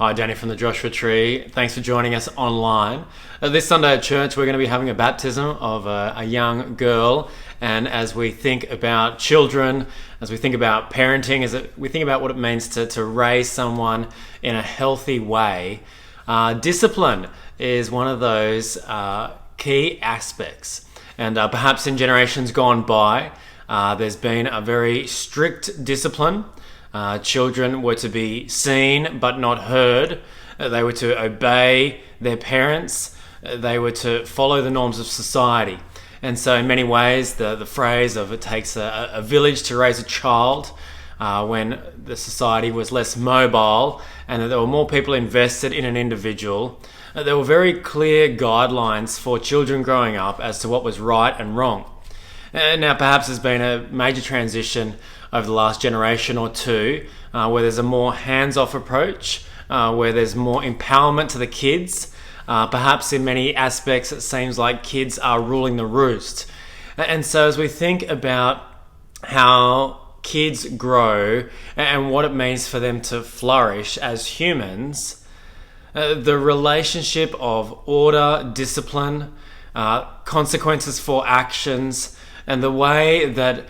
Hi, Danny from the Joshua Tree. Thanks for joining us online. This Sunday at church, we're going to be having a baptism of a young girl. And as we think about children, as we think about parenting, we think about what it means to raise someone in a healthy way, discipline is one of those key aspects. And perhaps in generations gone by, there's been a very strict discipline. Children were to be seen but not heard. They were to obey their parents. They were to follow the norms of society. And so in many ways, the phrase of it takes a village to raise a child, when the society was less mobile and that there were more people invested in an individual, there were very clear guidelines for children growing up as to what was right and wrong. And now perhaps there's been a major transition over the last generation or two, where there's a more hands-off approach, where there's more empowerment to the kids. Perhaps in many aspects it seems like kids are ruling the roost. And so as we think about how kids grow and what it means for them to flourish as humans, the relationship of order, discipline, consequences for actions, and the way that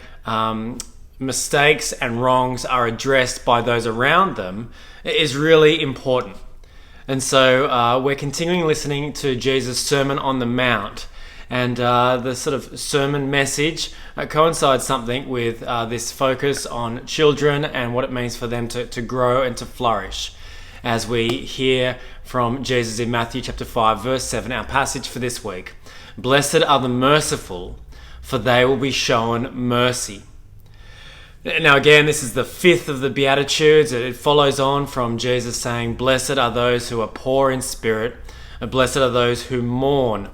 mistakes and wrongs are addressed by those around them is really important. And so we're continuing listening to Jesus' Sermon on the Mount, and the sort of sermon message coincides something with this focus on children and what it means for them to grow and to flourish. As we hear from Jesus in Matthew chapter 5 verse 7, our passage for this week: "Blessed are the merciful, for they will be shown mercy." Now again, this is the fifth of the Beatitudes. It follows on from Jesus saying, "Blessed are those who are poor in spirit, blessed are those who mourn,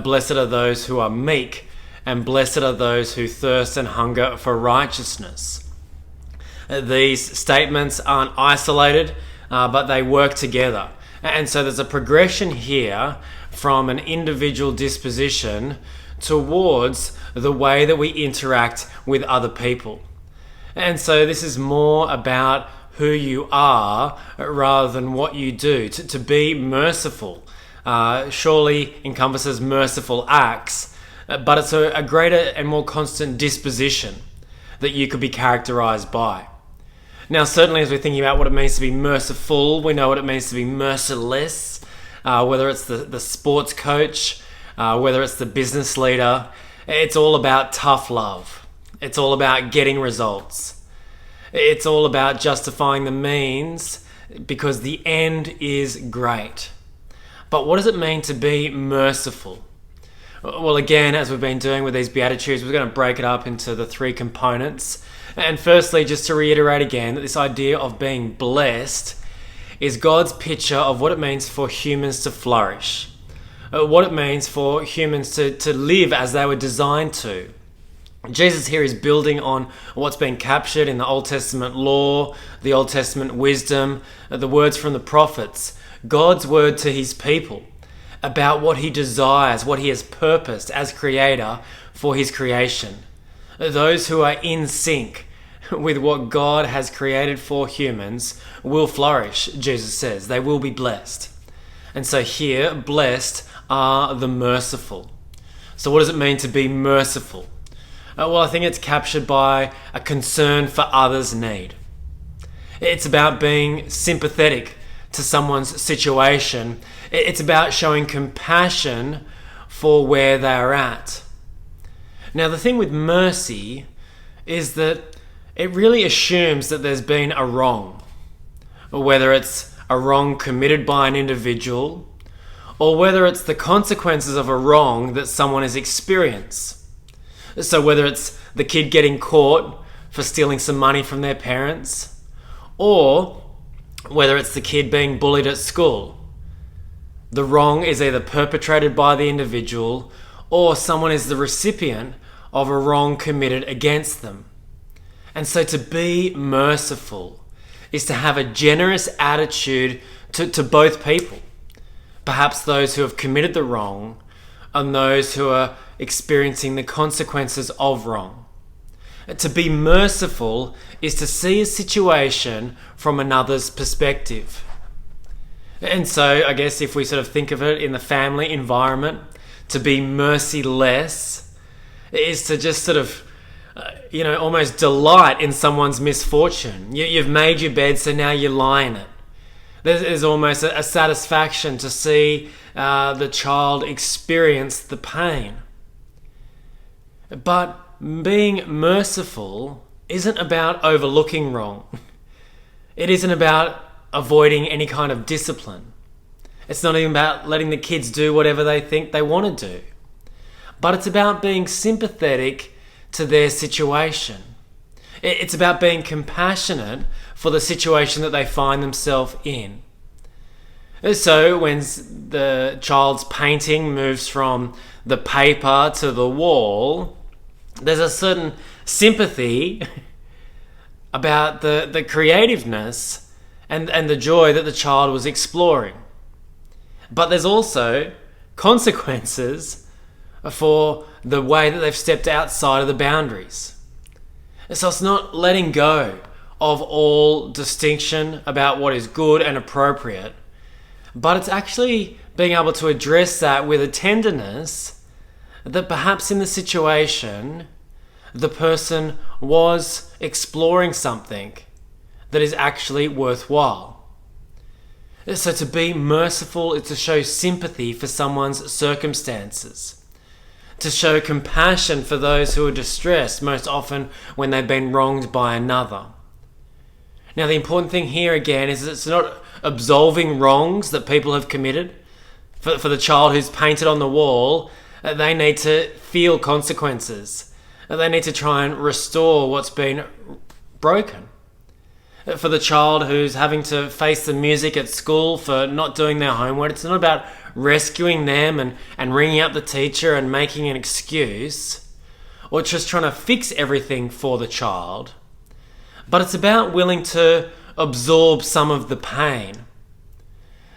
blessed are those who are meek, and blessed are those who thirst and hunger for righteousness." These statements aren't isolated, but they work together. And so there's a progression here from an individual disposition towards the way that we interact with other people. And so this is more about who you are rather than what you do. To be merciful surely encompasses merciful acts, but it's a greater and more constant disposition that you could be characterized by. Now, certainly as we're thinking about what it means to be merciful, we know what it means to be merciless, whether it's the sports coach, whether it's the business leader. It's all about tough love. It's all about getting results. It's all about justifying the means because the end is great. But what does it mean to be merciful? Well, again, as we've been doing with these Beatitudes, we're going to break it up into the three components. And firstly, just to reiterate again, that this idea of being blessed is God's picture of what it means for humans to flourish, what it means for humans to live as they were designed to. Jesus here is building on what's been captured in the Old Testament law, the Old Testament wisdom, the words from the prophets, God's word to his people about what he desires, what he has purposed as creator for his creation. Those who are in sync with what God has created for humans will flourish, Jesus says. They will be blessed. And so here, blessed are the merciful. So what does it mean to be merciful? Well, I think it's captured by a concern for others' need. It's about being sympathetic to someone's situation. It's about showing compassion for where they are at. Now, the thing with mercy is that it really assumes that there's been a wrong, whether it's a wrong committed by an individual or whether it's the consequences of a wrong that someone has experienced. So whether it's the kid getting caught for stealing some money from their parents, or whether it's the kid being bullied at school, the wrong is either perpetrated by the individual or someone is the recipient of a wrong committed against them. And so to be merciful is to have a generous attitude to both people, perhaps those who have committed the wrong and those who are experiencing the consequences of wrong. To be merciful is to see a situation from another's perspective. And so I guess if we sort of think of it in the family environment, to be merciless is to just sort of, almost delight in someone's misfortune. You've made your bed, so now you lie in it. There's almost a satisfaction to see the child experience the pain. But being merciful isn't about overlooking wrong. It isn't about avoiding any kind of discipline. It's not even about letting the kids do whatever they think they want to do. But it's about being sympathetic to their situation. It's about being compassionate for the situation that they find themselves in. So when the child's painting moves from the paper to the wall, there's a certain sympathy about the creativeness and the joy that the child was exploring. But there's also consequences for the way that they've stepped outside of the boundaries. So it's not letting go of all distinction about what is good and appropriate, but it's actually being able to address that with a tenderness that perhaps in the situation the person was exploring something that is actually worthwhile. So to be merciful is to show sympathy for someone's circumstances, to show compassion for those who are distressed, most often when they've been wronged by another. Now the important thing here again is it's not absolving wrongs that people have committed. For the child who's painted on the wall, they need to feel consequences. They need to try and restore what's been broken. For the child who's having to face the music at school for not doing their homework, it's not about rescuing them and ringing up the teacher and making an excuse, or just trying to fix everything for the child. But it's about willing to absorb some of the pain.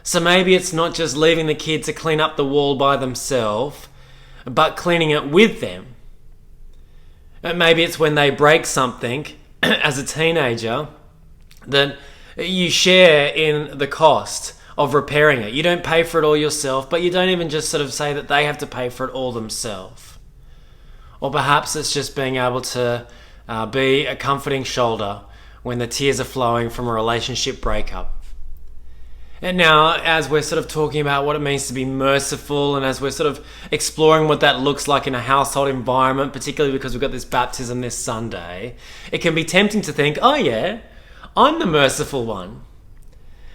So maybe it's not just leaving the kid to clean up the wall by themselves, but cleaning it with them. Maybe it's when they break something as a teenager that you share in the cost of repairing it. You don't pay for it all yourself, but you don't even just sort of say that they have to pay for it all themselves. Or perhaps it's just being able to be a comforting shoulder when the tears are flowing from a relationship breakup. And now, as we're sort of talking about what it means to be merciful, and as we're sort of exploring what that looks like in a household environment, particularly because we've got this baptism this Sunday, it can be tempting to think, oh yeah, I'm the merciful one.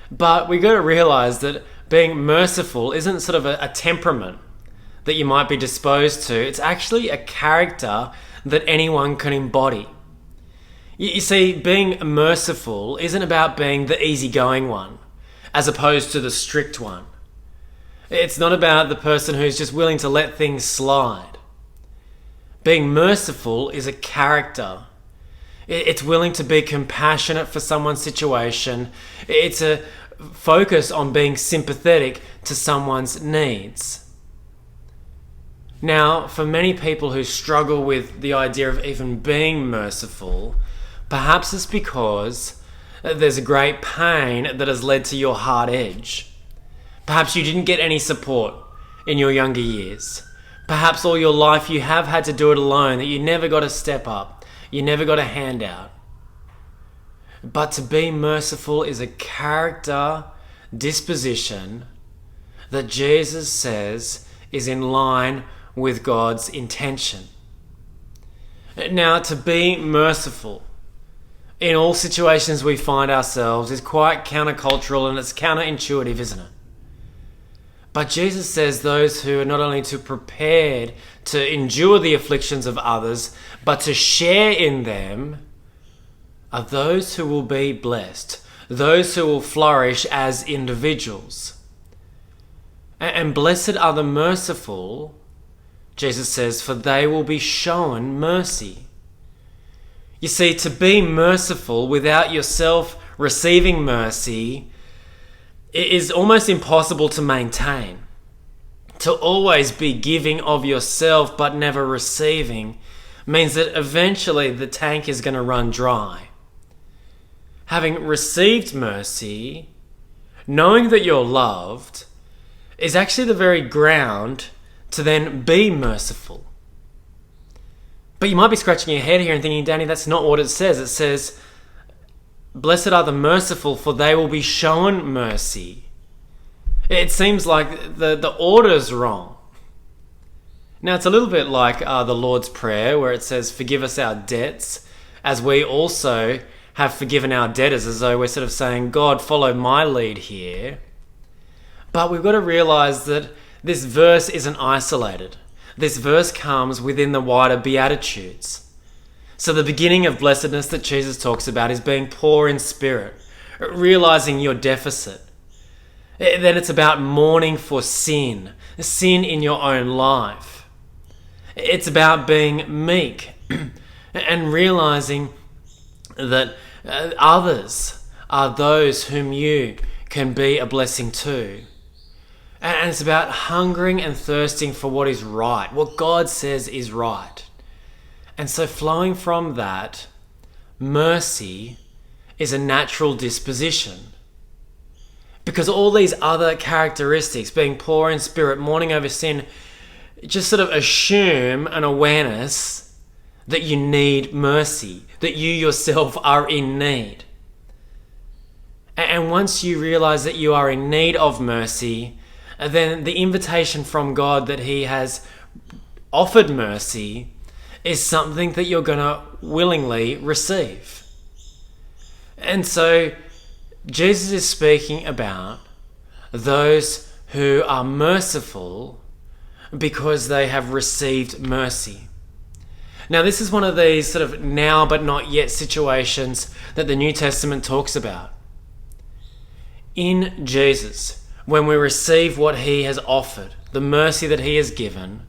But we got to realize that being merciful isn't sort of a temperament that you might be disposed to. It's actually a character that anyone can embody. You see, being merciful isn't about being the easygoing one, as opposed to the strict one. It's not about the person who's just willing to let things slide. Being merciful is a character. It's willing to be compassionate for someone's situation. It's a focus on being sympathetic to someone's needs. Now, for many people who struggle with the idea of even being merciful, perhaps it's because there's a great pain that has led to your hard edge. Perhaps you didn't get any support in your younger years. Perhaps all your life you have had to do it alone, that you never got a step up, you never got a handout. But to be merciful is a character disposition that Jesus says is in line with God's intention. Now, to be merciful in all situations we find ourselves is quite countercultural, and it's counterintuitive, isn't it? But Jesus says those who are not only to prepared to endure the afflictions of others, but to share in them, are those who will be blessed, those who will flourish as individuals. And blessed are the merciful, Jesus says, for they will be shown mercy. You see, to be merciful without yourself receiving mercy is almost impossible to maintain. To always be giving of yourself but never receiving means that eventually the tank is going to run dry. Having received mercy, knowing that you're loved is actually the very ground to then be merciful. But you might be scratching your head here and thinking, Danny, that's not what it says. It says, blessed are the merciful, for they will be shown mercy. It seems like the order's wrong. Now, it's a little bit like the Lord's Prayer, where it says, forgive us our debts, as we also have forgiven our debtors, as though we're sort of saying, God, follow my lead here. But we've got to realize that this verse isn't isolated. This verse comes within the wider Beatitudes. So the beginning of blessedness that Jesus talks about is being poor in spirit, realizing your deficit. Then it's about mourning for sin in your own life. It's about being meek and realizing that others are those whom you can be a blessing to. And it's about hungering and thirsting for what is right, what God says is right. And so flowing from that, mercy is a natural disposition. Because all these other characteristics, being poor in spirit, mourning over sin, just sort of assume an awareness that you need mercy, that you yourself are in need. And once you realize that you are in need of mercy, then the invitation from God that He has offered mercy is something that you're going to willingly receive. And so Jesus is speaking about those who are merciful because they have received mercy. Now, this is one of these sort of now but not yet situations that the New Testament talks about. In Jesus, when we receive what He has offered, the mercy that He has given,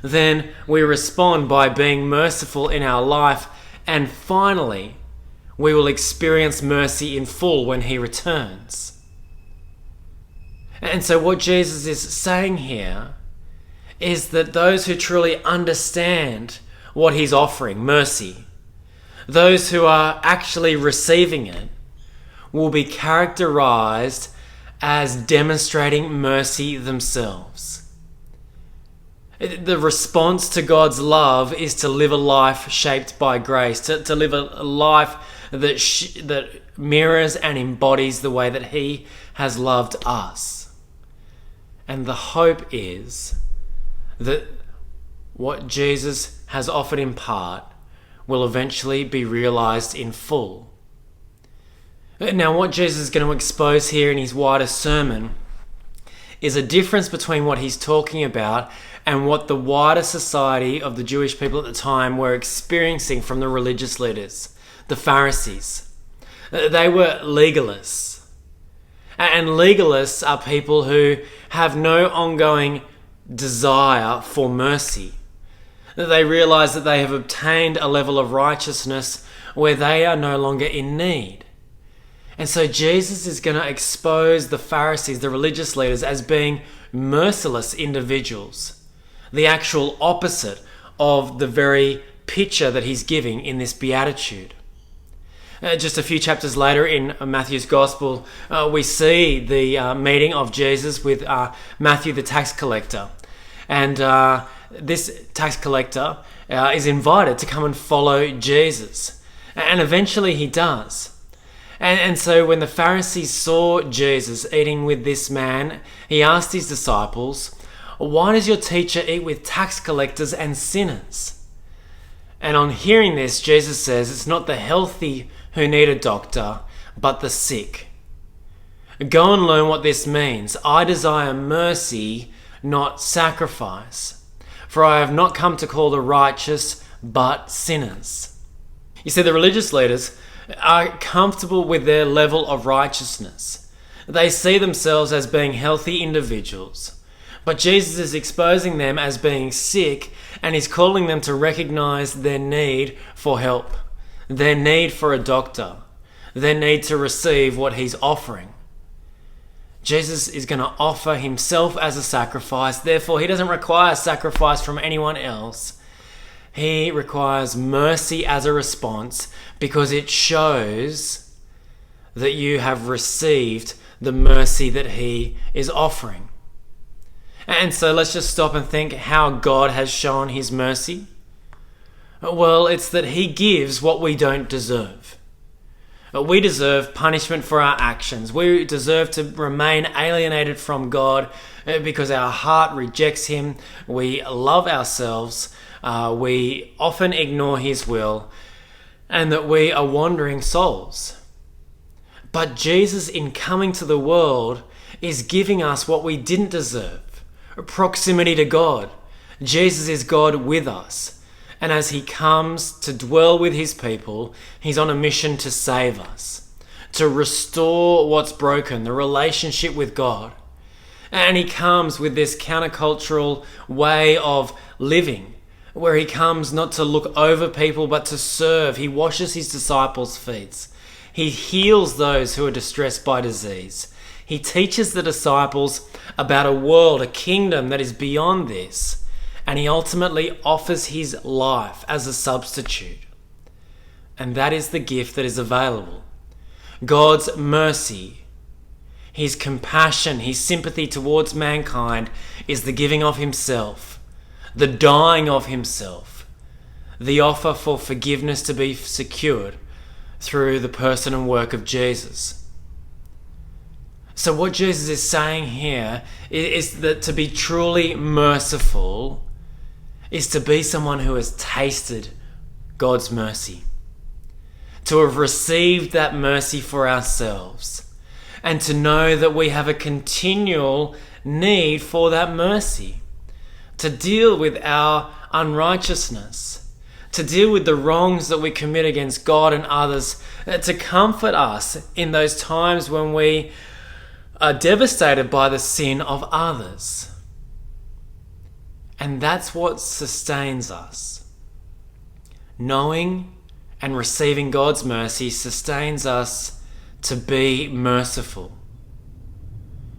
then we respond by being merciful in our life, and finally, we will experience mercy in full when He returns. And so what Jesus is saying here is that those who truly understand what He's offering, mercy, those who are actually receiving it, will be characterized as demonstrating mercy themselves. The response to God's love is to live a life shaped by grace, to live a life that mirrors and embodies the way that He has loved us. And the hope is that what Jesus has offered in part will eventually be realized in full. Now, what Jesus is going to expose here in His wider sermon is a difference between what He's talking about and what the wider society of the Jewish people at the time were experiencing from the religious leaders, the Pharisees. They were legalists. And legalists are people who have no ongoing desire for mercy. They realize that they have obtained a level of righteousness where they are no longer in need. And so Jesus is going to expose the Pharisees, the religious leaders, as being merciless individuals, the actual opposite of the very picture that He's giving in this beatitude. Just a few chapters later in Matthew's Gospel, we see the meeting of Jesus with Matthew the tax collector. And this tax collector is invited to come and follow Jesus. And eventually he does. And so when the Pharisees saw Jesus eating with this man, He asked His disciples, "Why does your teacher eat with tax collectors and sinners?" And on hearing this, Jesus says, it's not the healthy who need a doctor, but the sick. Go and learn what this means. I desire mercy, not sacrifice. For I have not come to call the righteous, but sinners. You see, the religious leaders are comfortable with their level of righteousness. They see themselves as being healthy individuals. But Jesus is exposing them as being sick, and He's calling them to recognize their need for help, their need for a doctor, their need to receive what He's offering. Jesus is going to offer Himself as a sacrifice. Therefore, He doesn't require sacrifice from anyone else. He requires mercy as a response because it shows that you have received the mercy that he is offering. And so let's just stop and think how God has shown his mercy. Well, it's that he gives what we don't deserve. We deserve punishment for our actions. We deserve to remain alienated from God because our heart rejects him. We love ourselves. We often ignore his will, and that we are wandering souls. But Jesus, in coming to the world, is giving us what we didn't deserve: proximity to God. Jesus is God with us. And as he comes to dwell with his people, he's on a mission to save us, to restore what's broken, the relationship with God. And he comes with this countercultural way of living, where he comes not to look over people, but to serve. He washes his disciples' feet. He heals those who are distressed by disease. He teaches the disciples about a world, a kingdom that is beyond this. And he ultimately offers his life as a substitute. And that is the gift that is available. God's mercy, his compassion, his sympathy towards mankind is the giving of himself, the dying of himself, the offer for forgiveness to be secured through the person and work of Jesus. So what Jesus is saying here is that to be truly merciful is to be someone who has tasted God's mercy, to have received that mercy for ourselves, and to know that we have a continual need for that mercy, to deal with our unrighteousness, to deal with the wrongs that we commit against God and others, to comfort us in those times when we are devastated by the sin of others. And that's what sustains us. Knowing and receiving God's mercy sustains us to be merciful.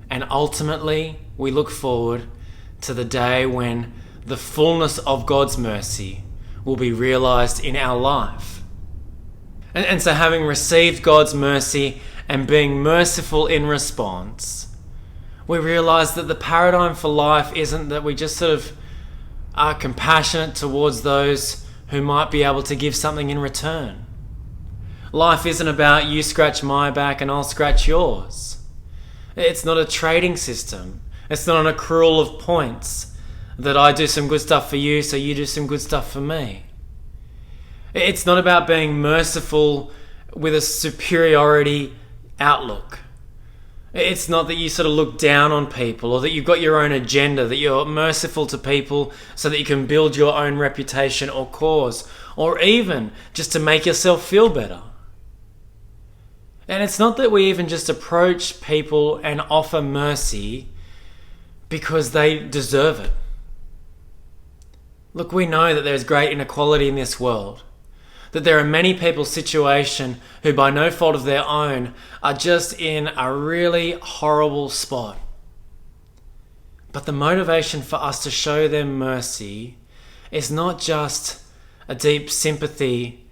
And ultimately, we look forward to the day when the fullness of God's mercy will be realized in our life. And so having received God's mercy and being merciful in response, we realize that the paradigm for life isn't that we just sort of are compassionate towards those who might be able to give something in return. Life isn't about you scratch my back and I'll scratch yours. It's not a trading system. It's not an accrual of points that I do some good stuff for you so you do some good stuff for me. It's not about being merciful with a superiority outlook. It's not that you sort of look down on people or that you've got your own agenda, that you're merciful to people so that you can build your own reputation or cause, or even just to make yourself feel better. And it's not that we even just approach people and offer mercy because they deserve it. Look, we know that there's great inequality in this world, that there are many people's situation who by no fault of their own are just in a really horrible spot. But the motivation for us to show them mercy is not just a deep sympathy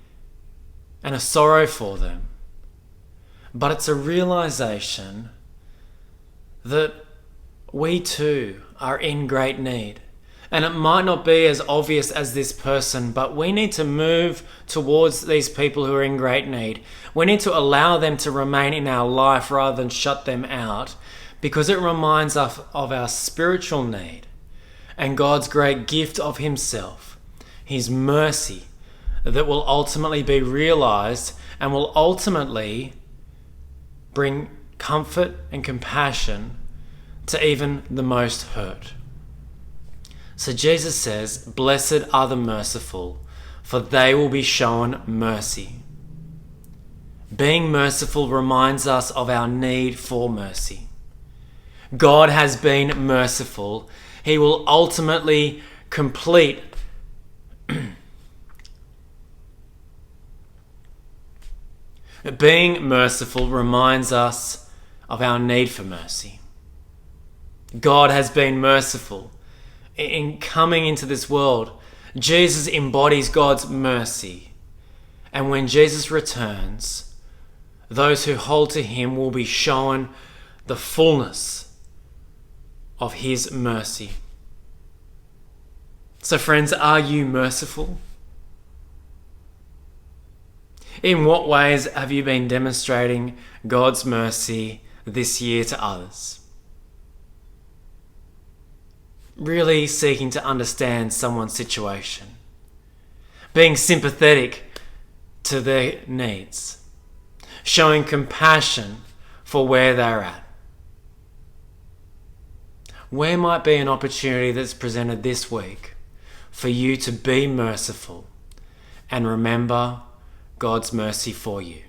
and a sorrow for them, but it's a realization that we too are in great need. And it might not be as obvious as this person, but we need to move towards these people who are in great need. We need to allow them to remain in our life rather than shut them out, because it reminds us of our spiritual need and God's great gift of himself, his mercy, that will ultimately be realized and will ultimately bring comfort and compassion to even the most hurt. So Jesus says, "Blessed are the merciful, for they will be shown mercy." Being merciful reminds us of our need for mercy. God has been merciful. He will ultimately complete being merciful reminds us of our need for mercy. God has been merciful. In coming into this world, Jesus embodies God's mercy. And when Jesus returns, those who hold to him will be shown the fullness of His mercy. So friends, are you merciful? In what ways have you been demonstrating God's mercy this year to others? Really seeking to understand someone's situation, being sympathetic to their needs, showing compassion for where they're at. Where might be an opportunity that's presented this week for you to be merciful and remember God's mercy for you?